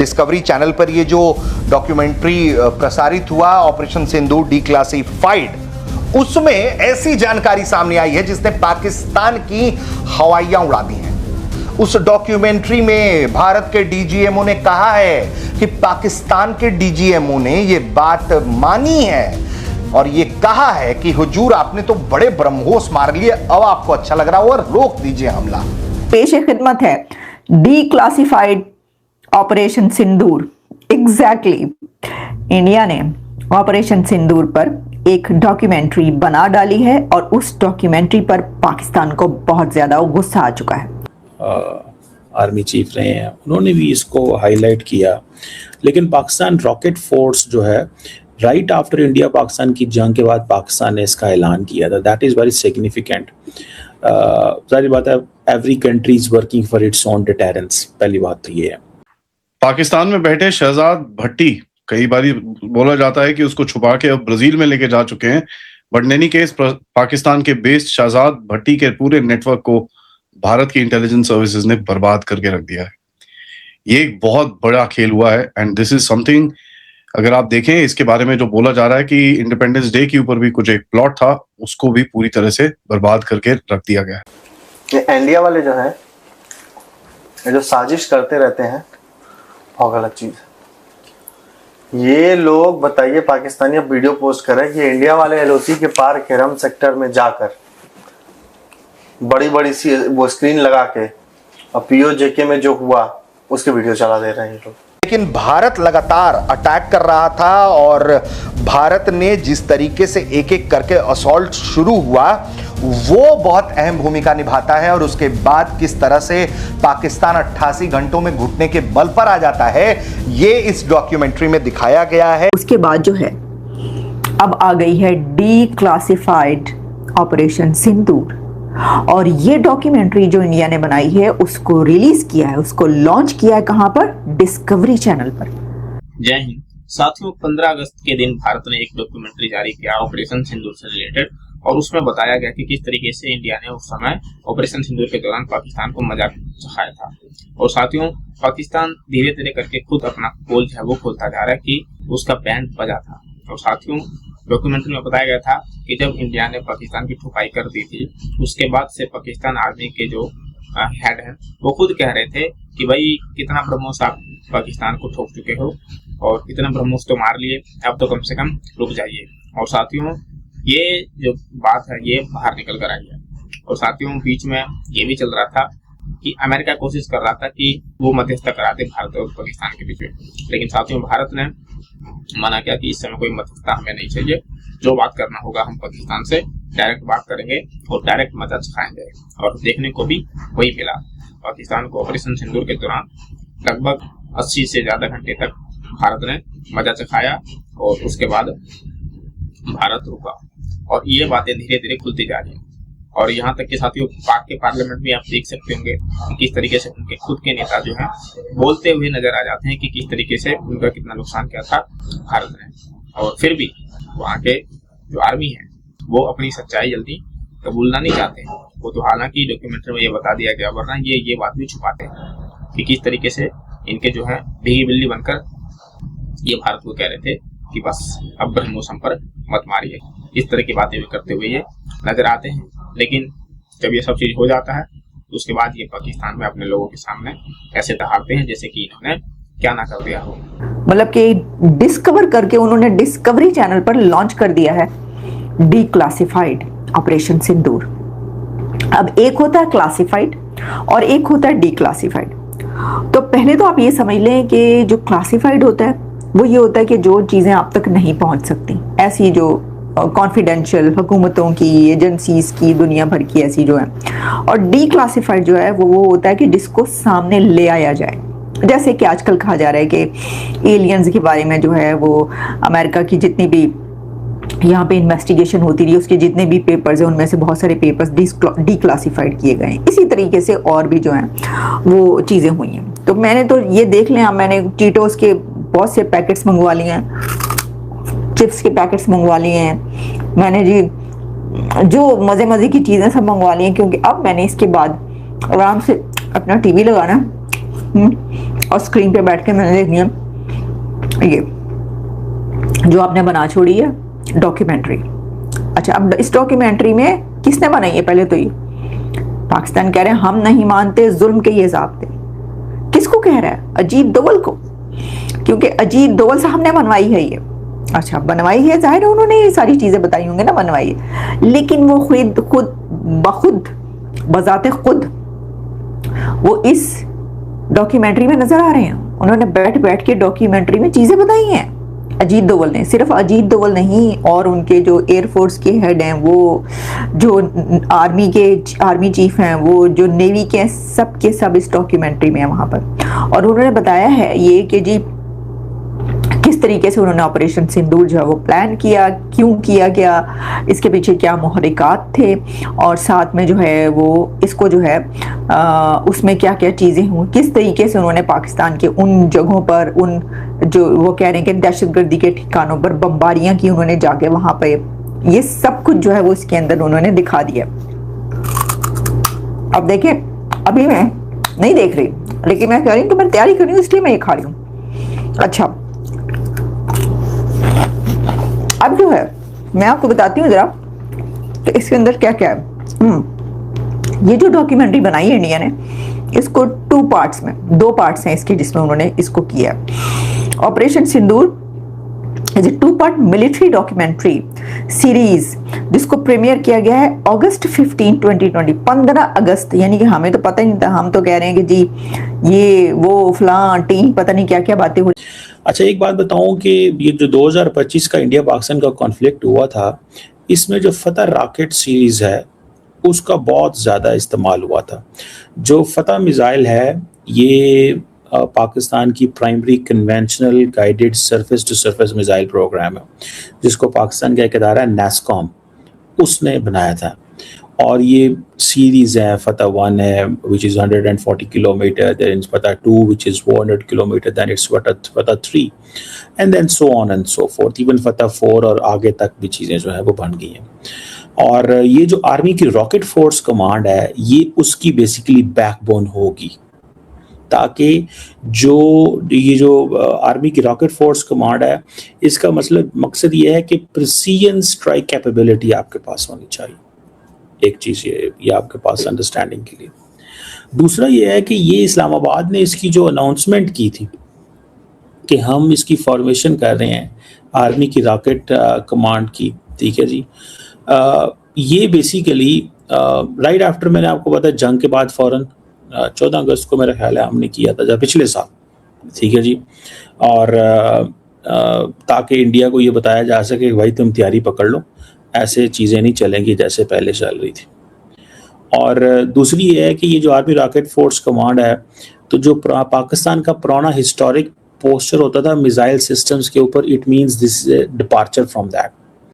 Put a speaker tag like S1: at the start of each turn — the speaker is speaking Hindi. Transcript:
S1: डिस्कवरी चैनल पर ये जो डॉक्यूमेंट्री प्रसारित हुआ ऑपरेशन सिंदूर डिक्लासिफाइड, उसमें ऐसी जानकारी सामने आई है जिसने पाकिस्तान की हवाइयां उड़ा दी हैं। उस डॉक्यूमेंट्री में भारत के डीजीएमओ ने कहा है कि पाकिस्तान के डीजीएमओ ने ये बात मानी है और ये कहा है कि हुजूर आपने तो बड़े ब्रह्मोस मार लिए, अब आपको अच्छा लग रहा हो और रोक दीजिए हमला।
S2: पेश खिदमत है डीक्लासिफाइड ऑपरेशन सिंदूर। एग्जैक्टली इंडिया ने ऑपरेशन सिंदूर पर एक डॉक्यूमेंट्री बना डाली है और उस डॉक्यूमेंट्री पर पाकिस्तान को बहुत ज्यादा गुस्सा आ चुका है।
S3: आर्मी चीफ रहे हैं, उन्होंने भी इसको हाईलाइट किया। लेकिन पाकिस्तान रॉकेट फोर्स जो है, राइट आफ्टर इंडिया पाकिस्तान की जंग के बाद पाकिस्तान ने इसका ऐलान किया था। That is very significant. सारी बात है, every country is working for its own deterrence. पहली बात तो ये है।
S4: पाकिस्तान में बैठे शहजाद भट्टी, कई बार बोला जाता है कि उसको छुपा के अब ब्राजील में लेके जा चुके हैं, but in any case Pakistan के बेस्ड शहजाद भट्टी के पूरे नेटवर्क को भारत की इंटेलिजेंस सर्विसेज ने बर्बाद करके रख दिया है। ये एक बहुत बड़ा खेल हुआ है एंड दिस इज समथिंग, अगर आप देखें इसके बारे में जो बोला जा रहा है कि इंडिपेंडेंस डे के ऊपर भी कुछ एक प्लॉट था, उसको भी पूरी तरह से बर्बाद करके रख दिया गया है।
S5: ये इंडिया वाले जो है, ये जो साजिश करते रहते हैं, बहुत गलत चीज है। ये लोग बताइए, पाकिस्तानी अब वीडियो पोस्ट कर रहे हैं कि इंडिया वाले एलओसी के पार केरम सेक्टर में जाकर बड़ी बड़ी सी वो स्क्रीन लगा के और पीओजेके में जो हुआ उसके वीडियो चला दे रहे हैं ये लोग।
S1: लेकिन भारत लगातार अटैक कर रहा था और भारत ने जिस तरीके से एक एक करके असॉल्ट शुरू हुआ वो बहुत अहम भूमिका निभाता है और उसके बाद किस तरह से पाकिस्तान 88 घंटों में घुटने के बल पर आ जाता है, ये इस डॉक्यूमेंट्री में दिखाया गया है।
S2: उसके बाद जो है अब आ गई है डीक्लासिफाइड ऑपरेशन सिंदूर और ये डॉक्यूमेंट्री जो इंडिया ने बनाई है उसको रिलीज किया है, उसको लॉन्च किया है कहां पर? डिस्कवरी चैनल पर।
S6: जय हिंद साथियों, 15 अगस्त के दिन भारत ने एक डॉक्यूमेंट्री जारी किया ऑपरेशन सिंदूर से रिलेटेड और उसमें बताया गया कि किस तरीके से इंडिया ने उस समय ऑपरेशन सिंदूर के दौरान पाकिस्तान को मजाक चखाया था। और साथियों, पाकिस्तान धीरे धीरे करके खुद अपना पोल जो है वो खोलता जा रहा है कि उसका बैंड बजा था। और साथियों, डॉक्यूमेंट्री में बताया गया था कि जब इंडिया ने पाकिस्तान की ठुकाई कर दी थी, उसके बाद से पाकिस्तान आर्मी के जो हेड हैं वो खुद कह रहे थे कि भाई कितना ब्रह्मोस आप पाकिस्तान को ठोक चुके हो और इतना ब्रह्मोस तो मार लिए, अब तो कम से कम रुक जाइए। और साथियों, ये जो बात है ये बाहर निकल कर आई है। और साथियों, बीच में ये भी चल रहा था कि अमेरिका कोशिश कर रहा था कि वो मध्यस्थता करा दे भारत और पाकिस्तान के बीच में, लेकिन साथियों भारत ने मना किया कि इस समय कोई मध्यस्थता हमें नहीं चाहिए, जो बात करना होगा हम पाकिस्तान से डायरेक्ट बात करेंगे और डायरेक्ट मजा चखाएंगे। और देखने को भी वही मिला। पाकिस्तान को ऑपरेशन सिंदूर के दौरान लगभग 80 से ज्यादा घंटे तक भारत ने मजा चखाया और उसके बाद भारत रुका। और ये बातें धीरे धीरे खुलती जा रही हैं। और यहाँ तक कि साथियों, पाक के पार्लियामेंट में आप देख सकते होंगे कि किस तरीके से उनके खुद के नेता जो हैं बोलते हुए नजर आ जाते हैं कि किस तरीके से उनका कितना नुकसान किया था भारत ने। और फिर भी वहाँ के जो आर्मी है वो अपनी सच्चाई जल्दी कबूलना नहीं चाहते हैं। वो तो हालांकि डॉक्यूमेंट्री में ये बता दिया गया, वरना ये बात भी छुपाते हैं कि किस तरीके से इनके जो है भीगी बिल्ली बनकर ये भारत को कह रहे थे कि बस अब ब्रह्मोस हम पर मत मारिए। इस तरह की बातें भी करते हुए ये नजर आते हैं। लेकिन जब ये सब चीज हो जाता है तो उसके बाद ये पाकिस्तान में अपने लोगों के सामने ऐसे दहाड़ते हैं जैसे कि इन्होंने क्या ना कर दिया हो।
S2: मतलब कि डिस्कवर करके उन्होंने डिस्कवरी चैनल पर लॉन्च कर दिया है डीक्लासिफाइड ऑपरेशन सिंदूर। अब एक होता है क्लासिफाइड और एक होता है डीक्लासिफाइड। तो पहले तो आप ये समझ लें कि जो क्लासिफाइड होता है वो ये होता है कि जो चीजें आप तक नहीं पहुंच सकती, ऐसी जो कॉन्फिडेंशियल हुकूमतों की, एजेंसीज की, दुनिया भर की ऐसी जो है। और डीक्लासिफाइड जो है वो होता है कि जिसको सामने ले आया जाए। जैसे कि आजकल कहा जा रहा है कि एलियंस के बारे में जो है वो अमेरिका की जितनी भी यहाँ पे इन्वेस्टिगेशन होती रही, उसके जितने भी पेपर्स हैं उनमें से बहुत सारे पेपर्स डीक्लासिफाइड किए गए हैं। इसी तरीके से और भी जो है वो चीज़ें हुई हैं। तो मैंने तो ये देख लिया, मैंने चीटोस के बहुत से पैकेट्स मंगवा लिए हैं, चिप्स के पैकेट्स मंगवा लिए हैं, मैंने जी जो मज़े मज़े की चीज़ें सब मंगवा ली हैं, क्योंकि अब मैंने इसके बाद आराम से अपना टीवी लगाना और स्क्रीन पे बैठ के मैंने देख लिया ये जो आपने बना छोड़ी है डॉक्यूमेंट्री। अच्छा, अब इस डॉक्यूमेंट्री में किसने बनाई है? पहले तो ये पाकिस्तान कह रहे हैं हम नहीं मानते जुल्म के ये ज़ाब्ते। किसको कह रहा है? अजीत दोवल को, क्योंकि अजीत दोवल साहब ने बनवाई है ये। अच्छा, बनवाई है, जाहिर है उन्होंने ये सारी चीजें बताई होंगी ना, बनवाई है, लेकिन वो खुद बजाते खुद वो इस डॉक्यूमेंट्री में नजर आ रहे हैं। उन्होंने बैठ के डॉक्यूमेंट्री में चीजें बताई हैं अजीत दोवल ने। सिर्फ अजीत दोवल नहीं, और उनके जो एयरफोर्स के हेड हैं, वो जो आर्मी चीफ हैं, वो जो नेवी के सब के सब इस डॉक्यूमेंट्री में है वहां पर। और उन्होंने बताया है ये कि जी किस तरीके से उन्होंने ऑपरेशन सिंदूर जो है वो प्लान किया, क्यों किया गया, इसके पीछे क्या मुहरिकात थे, और साथ में जो है वो इसको जो है उसमें क्या क्या चीज़ें हुई, किस तरीके से उन्होंने पाकिस्तान के उन जगहों पर, उन जो वो कह रहे हैं कि दहशतगर्दी के ठिकानों पर बमबारियां की उन्होंने जाके वहां पे, ये सब कुछ जो है वो इसके अंदर उन्होंने दिखा दिया। अब देखिए, अभी मैं नहीं देख रही, लेकिन मैं कह रही हूँ कि मैं तैयारी कर रही हूँ, इसलिए मैं ये खा रही हूँ। अच्छा, अब जो है मैं आपको बताती हूँ जरा कि इसके अंदर क्या क्या है। ये जो डॉक्यूमेंट्री बनाई है इंडिया ने, इसको 2 पार्ट्स में, 2 पार्ट्स हैं इसके जिसमें उन्होंने इसको किया है। Operation Sindoor is a 2 part military documentary series जिसको प्रीमियर किया गया है अगस्त 15, 2020, 15 अगस्त। यानी कि हमें तो पता ही नहीं था, हम तो कह रहे हैं कि जी ये वो फलां टी पता नहीं क्या क्या बातें हो।
S3: अच्छा, एक बात बताऊं कि ये जो 2025 का इंडिया पाकिस्तान का कॉन्फ्लिक्ट हुआ था, इसमें जो फतह रॉकेट सीरीज है उसका बहुत ज़्यादा इस्तेमाल हुआ था। जो फतह मिसाइल है ये पाकिस्तान की primary conventional guided surface to surface missile program है, जिसको पाकिस्तान का एक इदारा है NASSCOM, उसने बनाया था। और ये सीरीज है, फतह 1 है विच इज़ 140 किलोमीटर, देन फतह 2 which is 400 kilometre, then it's फतह 3 and then so on and so forth, even फतह 4 और आगे तक भी चीज़ें जो है वो बन गई हैं। और ये जो आर्मी की रॉकेट फोर्स कमांड है, ये उसकी बेसिकली बैकबोन होगी, ताकि ये जो आर्मी की रॉकेट फोर्स कमांड है, इसका मकसद ये है कि प्रिसीजन स्ट्राइक कैपेबिलिटी आपके पास होनी चाहिए। एक चीज़ ये आपके पास अंडरस्टैंडिंग के लिए। दूसरा ये है कि ये इस्लामाबाद ने इसकी जो अनाउंसमेंट की थी कि हम इसकी फॉर्मेशन कर रहे हैं आर्मी की रॉकेट कमांड की, ठीक है जी, ये बेसिकली राइट आफ्टर, मैंने आपको बताया जंग के बाद फौरन 14 अगस्त को मेरा ख्याल है हमने किया था, जब पिछले साल, ठीक है जी। और ताकि इंडिया को ये बताया जा सके कि भाई तुम तैयारी पकड़ लो, ऐसे चीज़ें नहीं चलेंगी जैसे पहले चल रही थी। और दूसरी ये है कि ये जो आर्मी रॉकेट फोर्स कमांड है, तो जो पाकिस्तान का पुराना हिस्टोरिक पोस्चर होता था मिसाइल सिस्टम्स के ऊपर, it means this is a departure from that.